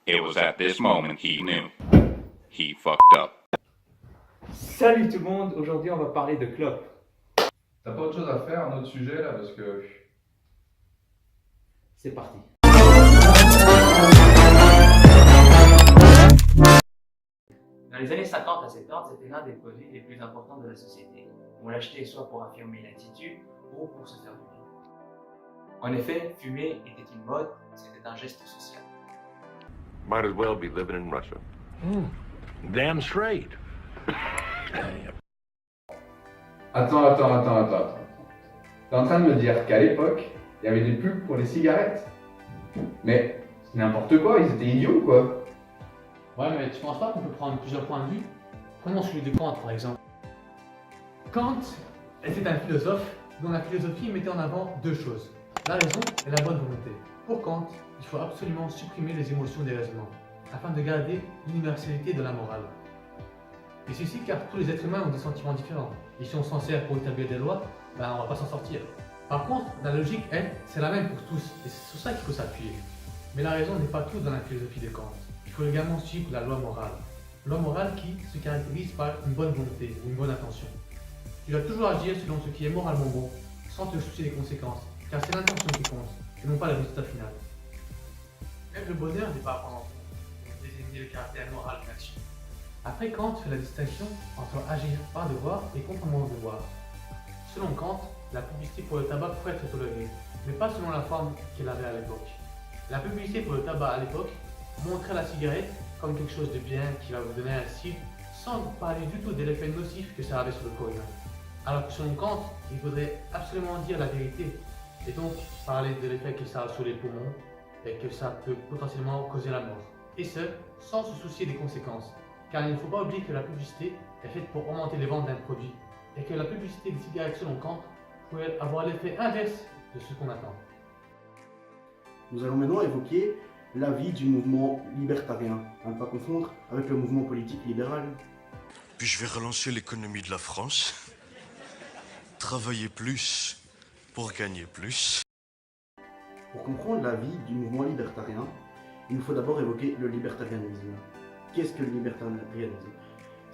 It was at this moment he knew. He fucked up. Salut tout le monde, aujourd'hui on va parler de clope. T'as pas autre chose à faire, un autre sujet là, parce que... C'est parti. Dans les années 50 à 70, c'était l'un des produits les plus importants de la société. On l'achetait soit pour affirmer une attitude ou pour se faire du bien. En effet, fumer était une mode, c'était un geste social. Might as well be living in Russia. Damn straight. Attends. T'es en train de me dire qu'à l'époque, il y avait des pubs pour les cigarettes? Mais c'est n'importe quoi, ils étaient idiots quoi. Ouais, mais tu penses pas qu'on peut prendre plusieurs points de vue? Prenons celui de Kant par exemple. Kant était un philosophe dont la philosophie mettait en avant deux choses, la raison et la bonne volonté. Pour Kant, il faut absolument supprimer les émotions des raisonnements, afin de garder l'universalité de la morale. Et ceci car tous les êtres humains ont des sentiments différents, et si on s'en sert pour établir des lois, ben on va pas s'en sortir. Par contre, la logique, elle, c'est la même pour tous, et c'est sur ça qu'il faut s'appuyer. Mais la raison n'est pas tout dans la philosophie de Kant. Il faut également suivre la loi morale. Loi morale qui se caractérise par une bonne volonté ou une bonne intention. Tu dois toujours agir selon ce qui est moralement bon, sans te soucier des conséquences, car c'est l'intention qui compte, et non pas le résultat final. Même le bonheur n'est pas à prendre en compte pour déterminer le caractère moral d'une action. Après, Kant fait la distinction entre agir par devoir et contre mon devoir. Selon Kant, la publicité pour le tabac pouvait être tolérée, mais pas selon la forme qu'elle avait à l'époque. La publicité pour le tabac à l'époque montrait la cigarette comme quelque chose de bien qui va vous donner un style, sans parler du tout de l'effet nocif que ça avait sur le corps humain. Alors que selon Kant, il faudrait absolument dire la vérité, et donc parler de l'effet que ça a sur les poumons, et que ça peut potentiellement causer la mort. Et ce, sans se soucier des conséquences. Car il ne faut pas oublier que la publicité est faite pour augmenter les ventes d'un produit, et que la publicité des cigarettes selon Kant pourrait avoir l'effet inverse de ce qu'on attend. Nous allons maintenant évoquer l'avis du mouvement libertarien, à ne pas confondre avec le mouvement politique libéral. Puis je vais relancer l'économie de la France, travailler plus pour gagner plus. Pour comprendre l'avis du mouvement libertarien, il nous faut d'abord évoquer le libertarianisme. Qu'est-ce que le libertarianisme?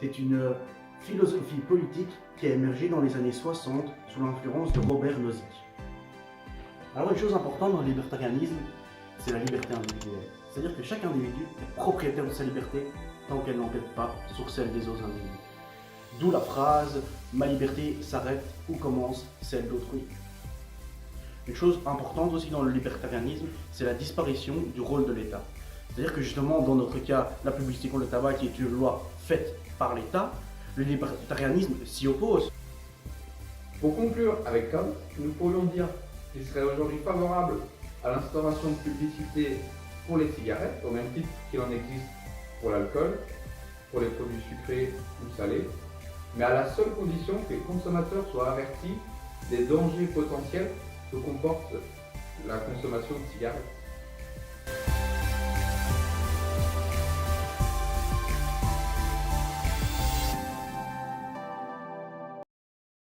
C'est une philosophie politique qui a émergé dans les années 60 sous l'influence de Robert Nozick. Alors une chose importante dans le libertarianisme, c'est la liberté individuelle. C'est-à-dire que chaque individu est propriétaire de sa liberté tant qu'elle n'empiète pas sur celle des autres individus. D'où la phrase « Ma liberté s'arrête où commence celle d'autrui ». Une chose importante aussi dans le libertarianisme, c'est la disparition du rôle de l'État. C'est-à-dire que justement, dans notre cas, la publicité contre le tabac qui est une loi faite par l'État, le libertarianisme s'y oppose. Pour conclure avec Kant, nous pourrions dire qu'il serait aujourd'hui favorable à l'instauration de publicité pour les cigarettes, au même titre qu'il en existe pour l'alcool, pour les produits sucrés ou salés, mais à la seule condition que les consommateurs soient avertis des dangers potentiels que comporte la consommation de cigarettes.